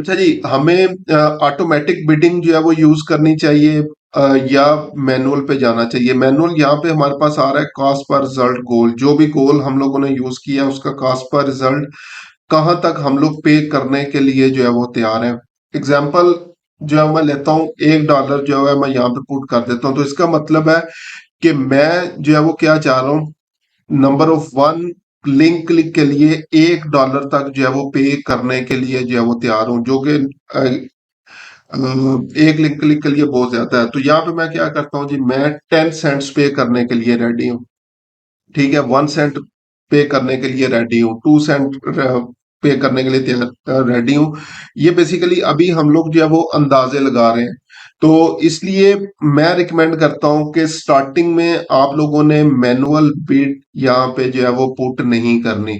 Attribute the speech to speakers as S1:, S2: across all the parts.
S1: अच्छा जी, हमें automatic bidding जो है वो यूज करनी चाहिए या मैनुअल पे जाना चाहिए? मैनुअल यहाँ पे हमारे पास आ रहा है कॉस्ट पर रिजल्ट गोल, जो भी गोल हम लोगों ने यूज किया उसका कॉस्ट पर रिजल्ट कहाँ तक हम लोग पे करने के लिए जो है वो तैयार है। एग्जाम्पल जो है मैं लेता हूँ, $1 जो है मैं यहाँ पे पुट कर देता हूँ, तो इसका मतलब है कि मैं जो है वो क्या चाह रहा हूँ, number of one link click के लिए $1 तक जो है वो पे करने के लिए जो है वो तैयार हूँ, जो कि एक लिंक क्लिक के लिए बहुत ज्यादा है। तो यहाँ पे मैं क्या करता हूँ जी, मैं 10 सेंट्स पे करने के लिए रेडी हूँ। ठीक है, 1 सेंट पे करने के लिए रेडी हूँ, 2 सेंट पे करने के लिए रेडी हूँ। ये बेसिकली अभी हम लोग जो है वो अंदाजे लगा रहे हैं। तो इसलिए मैं रिकमेंड करता हूं कि स्टार्टिंग में आप लोगों ने मैनुअल बिड यहाँ पे जो है वो पुट नहीं करनी।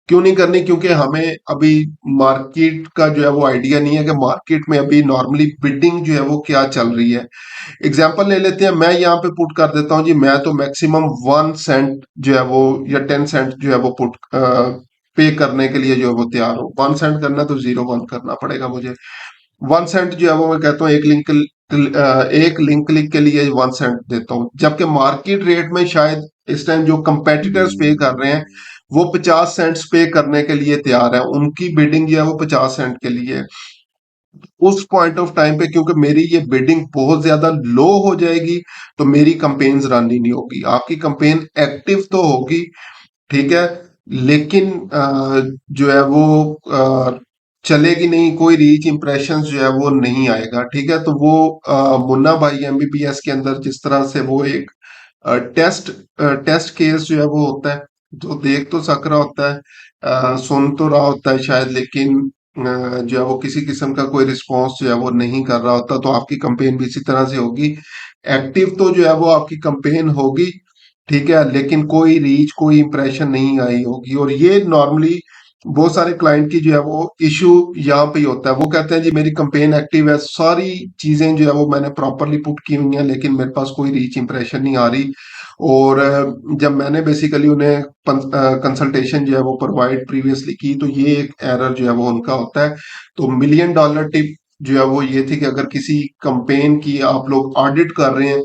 S1: क्यों नहीं करनी? क्योंकि हमें अभी मार्केट का जो है वो आइडिया नहीं है कि मार्केट में अभी नॉर्मली बिडिंग जो है वो क्या चल रही है। एग्जाम्पल ले लेते हैं, मैं यहाँ पे पुट कर देता हूँ जी, मैं तो मैक्सिमम 1 सेंट जो है वो या 10 सेंट जो है वो पुट पे करने के लिए जो है वो तैयार हूँ। 1 सेंट करना तो 0 1 करना पड़ेगा मुझे। 1 सेंट जो है वो मैं कहता हूँ एक लिंक क्लिक के लिए 1 सेंट देता हूँ, जबकि मार्केट रेट में शायद इस टाइम जो कंपेटिटर्स पे कर रहे हैं वो 50 सेंट्स पे करने के लिए तैयार है, उनकी बिडिंग जो है वो 50 सेंट के लिए है। उस पॉइंट ऑफ टाइम पे क्योंकि मेरी ये बिडिंग बहुत ज्यादा लो हो जाएगी, तो मेरी कंपेन्स रन ही नहीं होगी। आपकी कंपेन एक्टिव तो होगी, ठीक है, लेकिन जो है वो चलेगी नहीं, कोई रीच इंप्रेशन जो है वो नहीं आएगा। ठीक है, तो वो मुन्ना भाई एमबीबीएस के अंदर जिस तरह से वो एक टेस्ट टेस्ट केस जो है वो होता है, जो देख तो सक रहा होता है, सुन तो रहा होता है शायद, लेकिन जो है वो किसी किस्म का कोई रिस्पॉन्स जो है वो नहीं कर रहा होता, तो आपकी कंपेन भी इसी तरह से होगी। एक्टिव तो जो है वो आपकी कंपेन होगी, ठीक है, लेकिन कोई रीच कोई इंप्रेशन नहीं आई होगी। और ये नॉर्मली बहुत सारे क्लाइंट की जो है वो इशू यहाँ पे ही होता है। वो कहते हैं जी मेरी कंपेन एक्टिव है, सारी चीजें जो है वो मैंने प्रॉपरली पुट की हुई हैं, लेकिन मेरे पास कोई रीच इंप्रेशन नहीं आ रही। और जब मैंने बेसिकली उन्हें कंसल्टेशन जो है वो प्रोवाइड प्रीवियसली की, तो ये एक एरर जो है वो उनका होता है। तो $1 मिलियन टिप जो है वो ये थी कि अगर किसी कंपेन की आप लोग ऑडिट कर रहे हैं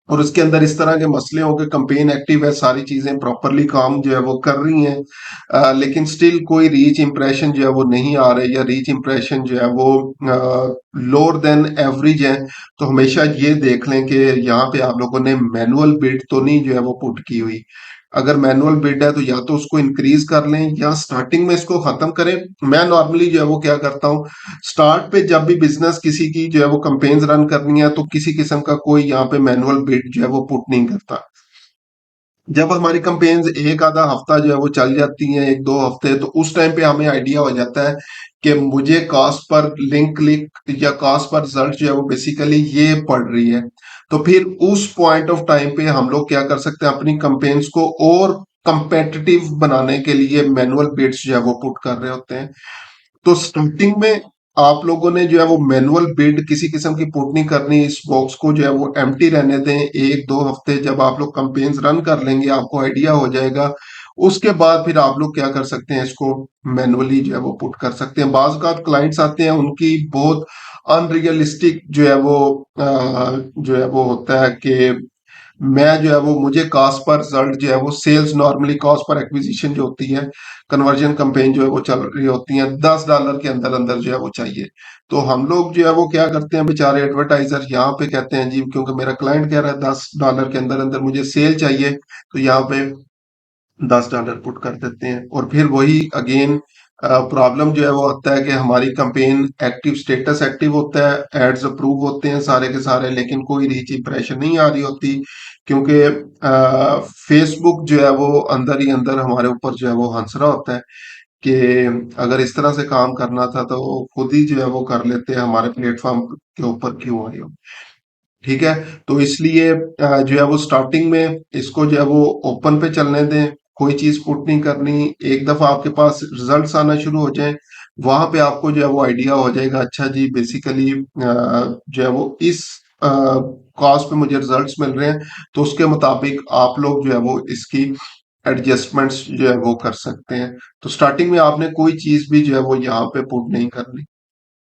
S1: और उसके अंदर इस तरह के मसले हो कि कंपेन एक्टिव है, सारी चीजें प्रॉपरली काम जो है वो कर रही हैं, लेकिन स्टिल कोई रीच इंप्रेशन जो है वो नहीं आ रहे, या रीच इंप्रेशन जो है वो लोअर देन एवरेज है, तो हमेशा ये देख लें कि यहाँ पे आप लोगों ने मैनुअल बिड तो नहीं जो है वो पुट की हुई। अगर मैनुअल बिड है तो या तो उसको इंक्रीज कर लें या स्टार्टिंग में इसको खत्म करें। मैं नॉर्मली जो है वो क्या करता हूँ, स्टार्ट पे जब भी बिजनेस किसी की जो है वो कंपेन्स रन करनी है, तो किसी किस्म का कोई यहाँ पे मैनुअल बिड जो है वो पुट नहीं करता। जब हमारी कंपेन्स एक आधा हफ्ता जो है वो चल जाती हैं, 1 2 हफ्ते, तो उस टाइम पे हमें आइडिया हो जाता है कि मुझे कॉस्ट पर लिंक क्लिक या कॉस्ट पर रिजल्ट जो है वो बेसिकली ये पड़ रही है। तो फिर उस पॉइंट ऑफ टाइम पे हम लोग क्या कर सकते हैं, अपनी कंपेन्स को और कंपेटिटिव बनाने के लिए मैनुअल बिड्स जो है वो पुट कर रहे होते हैं। तो स्टार्टिंग में आप लोगों ने जो है वो मैनुअल बिड किसी किस्म की पुट नहीं करनी, इस बॉक्स को जो है वो एम्प्टी रहने दें 1 2 हफ्ते। जब आप लोग कंपेन्स रन कर लेंगे आपको आइडिया हो जाएगा, उसके बाद फिर आप लोग क्या कर सकते हैं, इसको मैनुअली जो है वो पुट कर सकते हैं। बाज का क्लाइंट्स आते हैं, उनकी बहुत अनरियलिस्टिक जो है वो जो है वो होता है कि मैं जो है वो मुझे कॉस्ट पर रिजल्ट जो है वो सेल्स, नॉर्मली कॉस्ट पर एक्विजिशन जो होती है, कन्वर्जन कंपेन जो है वो चल रही होती है, $10 के अंदर अंदर जो है वो चाहिए। तो हम लोग जो है वो क्या करते हैं, बेचारे एडवर्टाइजर यहाँ पे कहते हैं जी क्योंकि मेरा क्लाइंट कह रहा है $10 के अंदर अंदर मुझे सेल चाहिए, तो यहाँ पे $10 पुट कर देते हैं। और फिर वही अगेन प्रॉब्लम जो है वो आता है कि हमारी कंपेन एक्टिव, स्टेटस एक्टिव होता है, एड्स अप्रूव होते हैं सारे के सारे, लेकिन कोई रीच इंप्रेशन नहीं आ रही होती, क्योंकि फेसबुक जो है वो अंदर ही अंदर हमारे ऊपर जो है वो हंस रहा होता है कि अगर इस तरह से काम करना था तो खुद ही जो है वो कर लेते हैं, हमारे प्लेटफॉर्म के ऊपर क्यों आए हो। ठीक है, तो इसलिए जो है वो स्टार्टिंग में इसको जो है वो ओपन पे चलने दें, कोई चीज पुट नहीं करनी। एक दफा आपके पास रिजल्ट्स आना शुरू हो जाए, वहां पे आपको जो है वो आइडिया हो जाएगा, अच्छा जी बेसिकली जो है वो इस कॉस्ट पे मुझे रिजल्ट्स मिल रहे हैं, तो उसके मुताबिक आप लोग जो है वो इसकी एडजस्टमेंट्स जो है वो कर सकते हैं। तो स्टार्टिंग में आपने कोई चीज भी जो है वो यहाँ पे पुट नहीं करनी।